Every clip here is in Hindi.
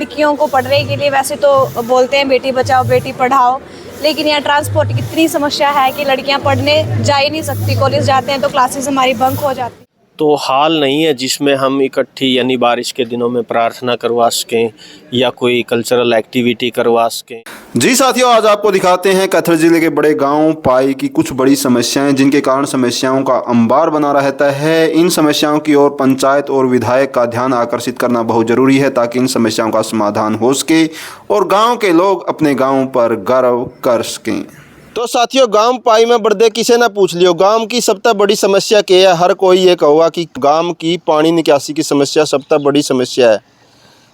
लड़कियों को पढ़ने के लिए वैसे तो बोलते हैं बेटी बचाओ बेटी पढ़ाओ, लेकिन यहाँ ट्रांसपोर्ट की इतनी समस्या है कि लड़कियाँ पढ़ने जा ही नहीं सकती। कॉलेज जाते हैं तो क्लासेस हमारी बंक हो जाती। तो हाल नहीं है जिसमें हम इकट्ठी यानी बारिश के दिनों में प्रार्थना करवा सकें या कोई कल्चरल एक्टिविटी करवा सकें। जी साथियों, आज आपको दिखाते हैं कैथल जिले के बड़े गांव पाई की कुछ बड़ी समस्याएं जिनके कारण समस्याओं का अंबार बना रहता है। इन समस्याओं की ओर पंचायत और विधायक का ध्यान आकर्षित करना बहुत जरूरी है ताकि इन समस्याओं का समाधान हो सके और गाँव के लोग अपने गाँव पर गर्व कर सकें। तो साथियों, गांव पाई में बढ़दे किसे ना पूछ लियो, गांव की सबसे बड़ी समस्या क्या है? हर कोई ये कहोगा कि गांव की पानी निकासी की समस्या सबसे बड़ी समस्या है।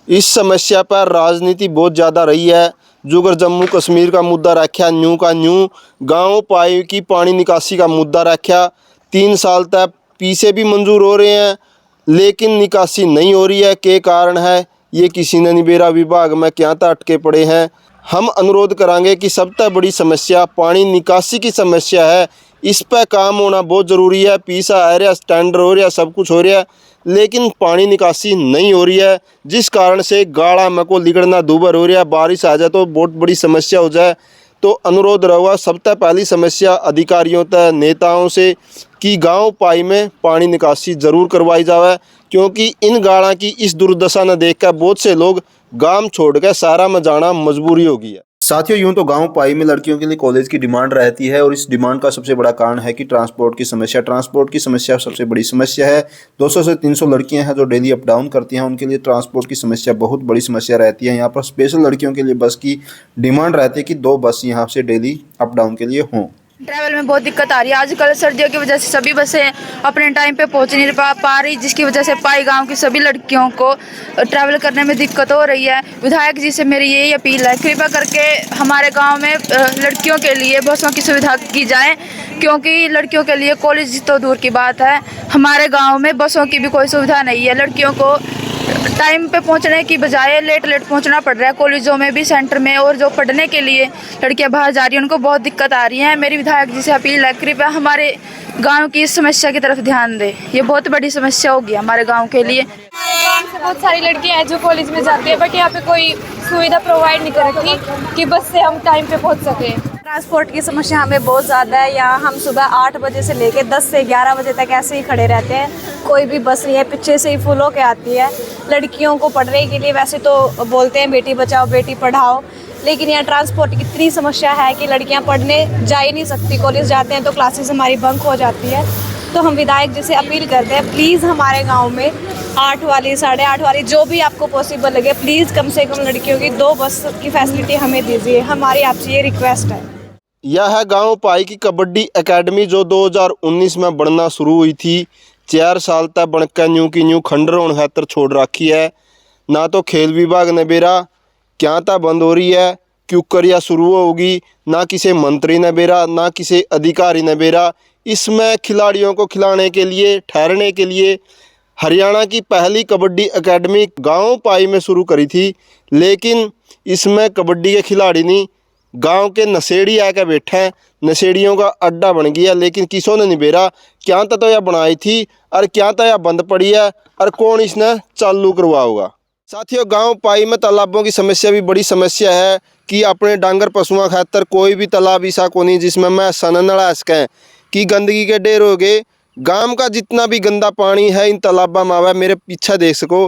इस समस्या पर राजनीति बहुत ज़्यादा रही है। जो अगर जम्मू कश्मीर का मुद्दा रखा न्यू का न्यू, गांव पाई की पानी निकासी का मुद्दा रखा। 3 साल तक पीछे भी मंजूर हो रहे हैं लेकिन निकासी नहीं हो रही है। के कारण है ये किसी ने निबेरा विभाग में क्या तक अटके पड़े हैं। हम अनुरोध करेंगे कि सबसे बड़ी समस्या पानी निकासी की समस्या है, इस पर काम होना बहुत ज़रूरी है। पीसा आ रहा, स्टैंडर हो रहा, सब कुछ हो रहा है लेकिन पानी निकासी नहीं हो रही है, जिस कारण से गाड़ा में को लिगड़ना दूबर हो रहा है। बारिश आ जाए तो बहुत बड़ी समस्या हो जाए। तो अनुरोध रहा सबसे पहली समस्या अधिकारियों तक नेताओं से कि गांव पाई में पानी निकासी ज़रूर करवाई जाए, क्योंकि इन गाड़ा की इस दुर्दशा न देखकर बहुत से लोग गांव छोड़कर शहर में जाना मजबूरी हो गई है। साथियों, यूं तो गांव पाई में लड़कियों के लिए कॉलेज की डिमांड रहती है और इस डिमांड का सबसे बड़ा कारण है कि ट्रांसपोर्ट की समस्या। ट्रांसपोर्ट की समस्या सबसे बड़ी समस्या है। 200 से 300 लड़कियां हैं जो डेली अप डाउन करती हैं, उनके लिए ट्रांसपोर्ट की समस्या बहुत बड़ी समस्या रहती है। यहाँ पर स्पेशल लड़कियों के लिए बस की डिमांड रहती है कि 2 बस यहाँ से डेली अप डाउन के लिए हों। ट्रैवल में बहुत दिक्कत आ रही है। आजकल सर्दियों की वजह से सभी बसें अपने टाइम पे पहुंच नहीं पा रही, जिसकी वजह से पाई गांव की सभी लड़कियों को ट्रैवल करने में दिक्कत हो रही है। विधायक जी से मेरी यही अपील है, कृपया करके हमारे गांव में लड़कियों के लिए बसों की सुविधा की जाए, क्योंकि लड़कियों के लिए कॉलेज तो दूर की बात है, हमारे गाँव में बसों की भी कोई सुविधा नहीं है। लड़कियों को टाइम पे पहुंचने की बजाय लेट पहुंचना पड़ रहा है कॉलेजों में भी, सेंटर में, और जो पढ़ने के लिए लड़कियां बाहर जा रही हैं उनको बहुत दिक्कत आ रही है। मेरी विधायक जी से अपील है, कृपया हमारे गांव की इस समस्या की तरफ ध्यान दें। ये बहुत बड़ी समस्या होगी हमारे गांव के लिए। गाँव से बहुत सारी लड़कियां हैं जो कॉलेज में जाती है, बट यहाँ पे कोई सुविधा प्रोवाइड नहीं कर रखी कि बस से हम टाइम पे पहुँच सकें। ट्रांसपोर्ट की समस्या हमें बहुत ज़्यादा है। यहाँ हम सुबह 8 बजे से लेकर 10 से 11 बजे तक ऐसे ही खड़े रहते हैं, कोई भी बस नहीं है, पीछे से ही फुल होके आती है। लड़कियों को पढ़ने के लिए वैसे तो बोलते हैं बेटी बचाओ बेटी पढ़ाओ, लेकिन यहाँ ट्रांसपोर्ट की इतनी समस्या है कि लड़कियाँ पढ़ने जा ही नहीं सकती। कॉलेज जाते हैं तो क्लासेस हमारी बंक हो जाती है। तो हम विधायक जी से अपील करते हैं, प्लीज़ हमारे गाँव में 8 वाली 8:30 वाली जो भी आपको पॉसिबल लगे, प्लीज़ कम से कम लड़कियों की 2 बस की फैसिलिटी हमें दीजिए। हमारी आपसे ये रिक्वेस्ट है। यह है गांव पाई की कबड्डी एकेडमी जो 2019 में बनना शुरू हुई थी। 4 साल तक बनकर न्यू की न्यू खंडर होने खातर छोड़ रखी है। ना तो खेल विभाग ने बेरा क्या था बंद हो रही है, क्यों करिया शुरू होगी, ना किसी मंत्री ने बेरा ना किसी अधिकारी ने बेरा। इसमें खिलाड़ियों को खिलाने के लिए ठहरने के लिए हरियाणा की पहली कबड्डी एकेडमी गांव पाई में शुरू करी थी, लेकिन इसमें कबड्डी के खिलाड़ी नहीं, गांव के नशेड़ी आकर बैठे हैं। नशेड़ियों का अड्डा बन गया, लेकिन किसों ने नहीं बेरा क्या तो यह बनाई थी और क्या तो यह बंद पड़ी है और कौन इसने चालू करवा होगा। साथियों, गांव पाई में तालाबों की समस्या भी बड़ी समस्या है कि अपने डांगर पशुओं खातर कोई भी तालाब ऐसा को नहीं जिसमें मैं सन नड़ा सकें कि गंदगी के ढेर हो गए। गांव का जितना भी गंदा पानी है इन तालाबों में आवा। मेरे पीछे देख सको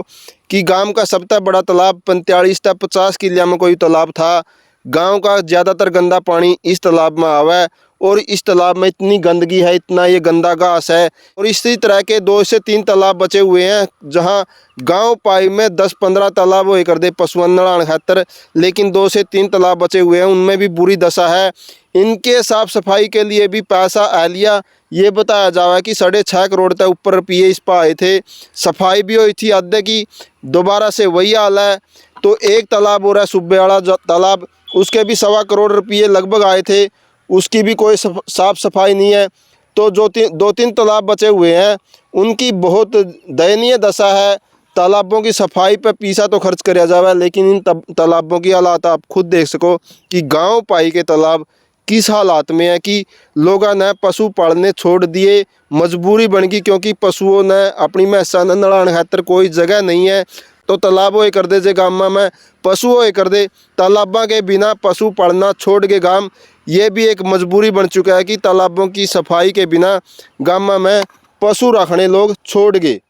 कि गांव का सबसे बड़ा तालाब 45 से 50 किलिया में कोई तालाब था। गांव का ज़्यादातर गंदा पानी इस तालाब में आवा है और इस तालाब में इतनी गंदगी है, इतना ये गंदा घास है। और इसी तरह के 2 से 3 तालाब बचे हुए हैं जहां गांव पाई में 10-15 तालाब हुए कर दे पशुओं नहाने खातर, लेकिन 2 से 3 तालाब बचे हुए हैं, उनमें भी बुरी दशा है। इनके साफ सफाई के लिए भी पैसा आ लिया। ये बताया जावा कि 6.5 करोड़ तक ऊपर रुपये इस पर आए थे। सफाई भी हुई थी आधे की, दोबारा से वही हाल है। तो एक तालाब हो रहा है सुब्बे वाला तालाब, उसके भी 1.25 करोड़ रुपये लगभग आए थे, उसकी भी कोई साफ़ सफाई नहीं है। तो जो 2-3 तालाब बचे हुए हैं उनकी बहुत दयनीय दशा है। तालाबों की सफाई पर पैसा तो खर्च किया जाए, लेकिन इन तालाबों की हालात आप खुद देख सको कि गांव पाई के तालाब किस हालात में है कि लोगों ने पशु पालने छोड़ दिए, मजबूरी बन गई, क्योंकि पशुओं ने अपनी भैंसा नड़ाने खातर कोई जगह नहीं है। तो तालाब होए कर दे जे गाम में पशु होए कर दे, तालाबों के बिना पशु पड़ना छोड़ के गाम, ये भी एक मजबूरी बन चुका है कि तालाबों की सफाई के बिना गाम में पशु रखने लोग छोड़ गए।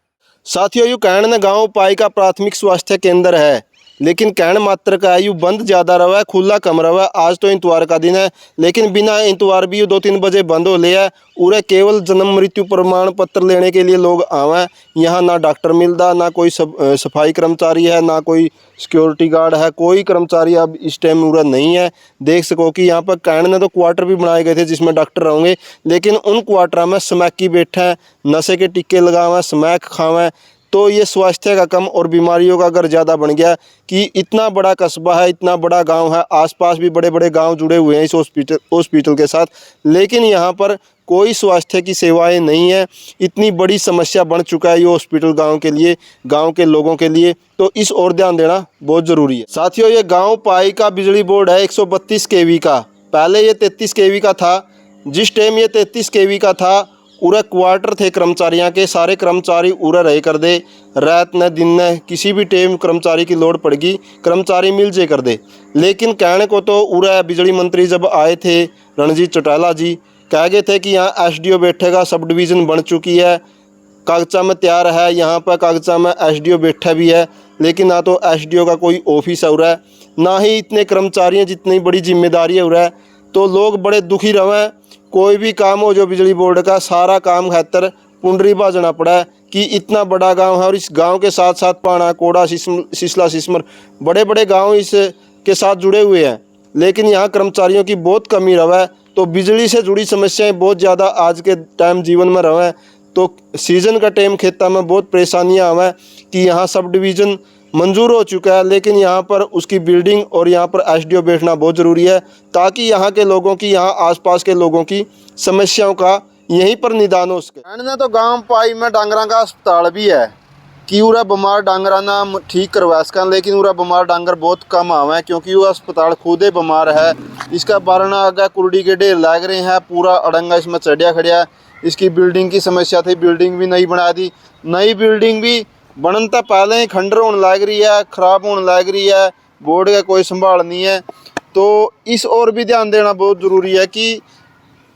साथियों, यूँ कहण ने गाँव पाई का प्राथमिक स्वास्थ्य केंद्र है, लेकिन कहण मात्र का यूँ बंद ज़्यादा रहा है, खुला कम रहा है। आज तो इतवार का दिन है, लेकिन बिना इतवार भी 2-3 बजे बंद हो लिया है। उरे केवल जन्म मृत्यु प्रमाण पत्र लेने के लिए लोग आवे। यहाँ ना डॉक्टर मिलता, ना कोई सफाई कर्मचारी है, ना कोई सिक्योरिटी गार्ड है, कोई कर्मचारी अब इस टाइम उरा नहीं है। देख सको कि यहाँ पर कहण ने तो क्वार्टर भी बनाए गए थे जिसमें डॉक्टर रहेंगे, लेकिन उन क्वार्टर में स्मैकी बैठे हैं, नशे के टिक्के लगावें, स्मैक खावें। तो ये स्वास्थ्य का कम और बीमारियों का अगर ज़्यादा बन गया कि इतना बड़ा कस्बा है, इतना बड़ा गांव है, आसपास भी बड़े बड़े गांव जुड़े हुए हैं इस हॉस्पिटल के साथ, लेकिन यहाँ पर कोई स्वास्थ्य की सेवाएं नहीं है। इतनी बड़ी समस्या बन चुका है ये हॉस्पिटल गांव के लिए, गांव के लोगों के लिए, तो इस ओर ध्यान देना बहुत ज़रूरी है। साथियों, ये गाँव पाई का बिजली बोर्ड है 132 kV का, पहले ये 33 kV का था। जिस टाइम ये 33 kV का था, उरे क्वार्टर थे कर्मचारियों के, सारे कर्मचारी उरे रहे कर दे, रात न दिन न किसी भी टाइम कर्मचारी की लोड पड़गी, कर्मचारी मिल जे कर दे। लेकिन कहने को तो उरे बिजली मंत्री जब आए थे रणजीत चौटाला जी, कह गए थे कि यहाँ SDO बैठेगा, सब डिवीज़न बन चुकी है, कागजा में तैयार है, यहाँ पर कागजा में SDO बैठा भी है, लेकिन ना तो SDO का कोई ऑफिस हो रहा है, ना ही इतने कर्मचारी हैं जितनी बड़ी जिम्मेदारी हो रहा है। तो लोग बड़े दुखी रहे। कोई भी काम हो जो बिजली बोर्ड का, सारा काम खातर पुंडरी बाजना पड़ा है कि इतना बड़ा गांव है और इस गांव के साथ साथ पाना, कोड़ा, सिसला, सिसमर, बड़े बड़े गांव इस के साथ जुड़े हुए हैं, लेकिन यहाँ कर्मचारियों की बहुत कमी रहा है। तो बिजली से जुड़ी समस्याएं बहुत ज़्यादा आज के टाइम जीवन में रहा है। तो सीजन का टाइम खेता में बहुत परेशानियाँ आवा कि यहाँ सब डिवीज़न मंजूर हो चुका है, लेकिन यहाँ पर उसकी बिल्डिंग और यहाँ पर SDO बैठना बहुत ज़रूरी है, ताकि यहाँ के लोगों की, यहाँ आसपास के लोगों की समस्याओं का यहीं पर निदान हो सके। कहने तो गांव पाई में डांगरा का अस्पताल भी है कि उरा बीमार डांगरा ना ठीक करवा सकें, लेकिन उरा बीमार डांगर बहुत कम आवे क्योंकि वो अस्पताल खुद ही बीमार है। इसका बारना आगे कुर्डी के ढेर लग रहे हैं, पूरा अड़ंगा इसमें चढ़िया खड़िया। इसकी बिल्डिंग की समस्या थी, बिल्डिंग भी नहीं बना दी, नई बिल्डिंग भी बनन तो पहले ही खंडर होने लग रही है, ख़राब होने लग रही है, बोर्ड का कोई संभाल नहीं है। तो इस ओर भी ध्यान देना बहुत ज़रूरी है कि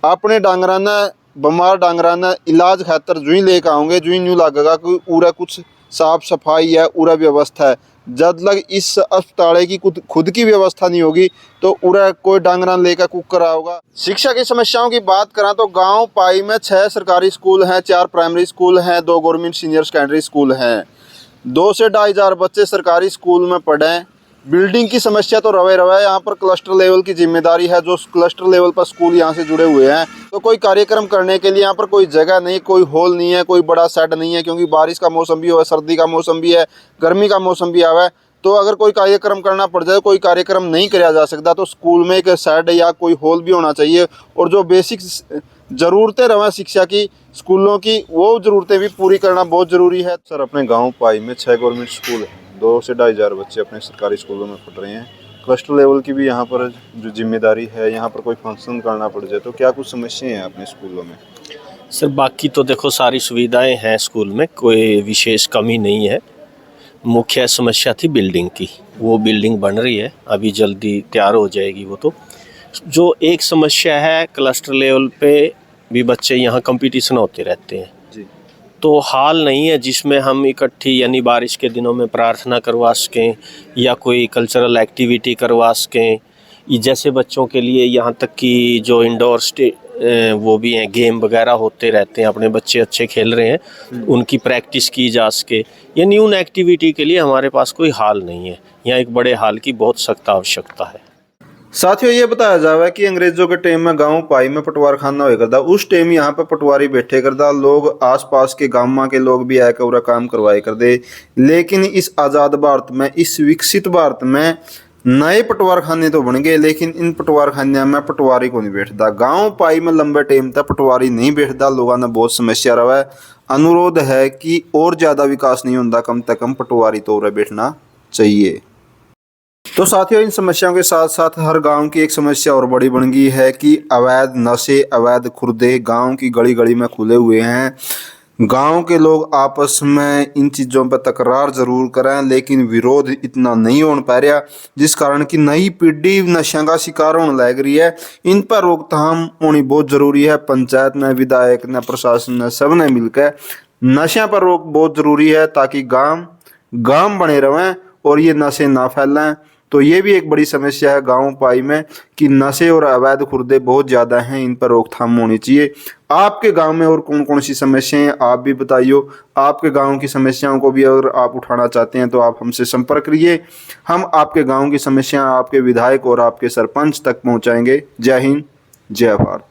अपने डांगरा ने, बीमार डांगरा ने इलाज खातर जो ही लेकर आओगे, जो ही न्यू लगेगा कि पूरा कुछ साफ सफाई है, पूरा व्यवस्था है। जब तक इस अस्पताल की खुद की व्यवस्था नहीं होगी तो पूरा कोई डांगरा लेकर कुकर आओगा। शिक्षा की समस्याओं की बात करें तो गांव पाई में 6 सरकारी स्कूल हैं, 4 प्राइमरी स्कूल हैं, 2 गवर्नमेंट सीनियर सेकेंडरी स्कूल हैं। 2 से 2.5 हज़ार बच्चे सरकारी स्कूल में पढ़ें। बिल्डिंग की समस्या तो रवे यहाँ पर क्लस्टर लेवल की जिम्मेदारी है, जो क्लस्टर लेवल पर स्कूल यहाँ से जुड़े हुए हैं। तो कोई कार्यक्रम करने के लिए यहाँ पर कोई जगह नहीं, कोई हॉल नहीं है, कोई बड़ा सेट नहीं है, क्योंकि बारिश का मौसम भी हो, सर्दी का मौसम भी है, गर्मी का मौसम भी आवा है। तो अगर कोई कार्यक्रम करना पड़ जाए, कोई कार्यक्रम नहीं किया जा सकता, तो स्कूल में एक सेट या कोई हॉल भी होना चाहिए। और जो बेसिक ज़रूरतें रवें शिक्षा की, स्कूलों की, वो ज़रूरतें भी पूरी करना बहुत ज़रूरी है। सर, अपने गाँव पाई में 6 गवर्नमेंट स्कूल है, 2 से 2.5 हज़ार बच्चे अपने सरकारी स्कूलों में पढ़ रहे हैं। क्लस्टर लेवल की भी यहाँ पर जो जिम्मेदारी है, यहाँ पर कोई फंक्शन करना पड़ जाए तो क्या कुछ समस्याएं हैं अपने स्कूलों में? सर, बाकी तो देखो सारी सुविधाएं हैं स्कूल में, कोई विशेष कमी नहीं है। मुख्य समस्या थी बिल्डिंग की, वो बिल्डिंग बन रही है, अभी जल्दी तैयार हो जाएगी वो। तो जो एक समस्या है, क्लस्टर लेवल पे भी बच्चे यहाँ कंपटीशन होते रहते हैं जी। तो हाल नहीं है जिसमें हम इकट्ठी यानी बारिश के दिनों में प्रार्थना करवा सकें या कोई कल्चरल एक्टिविटी करवा सकें। जैसे बच्चों के लिए यहाँ तक कि जो इंडोर वो भी हैं, गेम वगैरह होते रहते हैं, अपने बच्चे अच्छे खेल रहे हैं, उनकी प्रैक्टिस की जा सके। ये न्यू एक्टिविटी के लिए हमारे पास कोई हाल नहीं है, यहाँ एक बड़े हाल की बहुत सख्त आवश्यकता है। साथियों, ये बताया जावा कि अंग्रेजों के टाइम में गांव पाई में पटवार खाना हुआ करता, उस टाइम यहाँ पे पटवारी बैठे करता, लोग आसपास के गांव के लोग भी आकर पूरा काम करवाए कर दे। लेकिन इस आज़ाद भारत में, इस विकसित भारत में नए पटवार खाने तो बन गए, लेकिन इन पटवार खाने में पटवारी को नहीं बैठता। गांव पाई में लंबे टाइम तक पटवारी नहीं बैठता, लोगों ने बहुत समस्या रहा है। अनुरोध है कि और ज़्यादा विकास नहीं होता, कम से कम पटवारी तो बैठना चाहिए। तो साथियों, इन समस्याओं के साथ साथ हर गांव की एक समस्या और बड़ी बन गई है कि अवैध नशे, अवैध खुर्दे गांव की गली गली में खुले हुए हैं। गांव के लोग आपस में इन चीज़ों पर तकरार ज़रूर करें, लेकिन विरोध इतना नहीं हो पा रहा, जिस कारण की नई पीढ़ी नशा का शिकार होने लग रही है। इन पर रोकथाम होनी बहुत ज़रूरी है। पंचायत ने, विधायक ने, प्रशासन ने, सब ने मिलकर नशे पर रोक बहुत ज़रूरी है, ताकि गांव बने रहें और ये नशे ना फैलें। तो ये भी एक बड़ी समस्या है गांव पाई में कि नशे और अवैध खुर्दे बहुत ज़्यादा हैं, इन पर रोकथाम होनी चाहिए। आपके गांव में और कौन कौन सी समस्याएं हैं आप भी बताइए। आपके गांव की समस्याओं को भी अगर आप उठाना चाहते हैं तो आप हमसे संपर्क करिए। हम आपके गांव की समस्याएं आपके विधायक और आपके सरपंच तक पहुंचाएंगे। जय हिंद, जय भारत।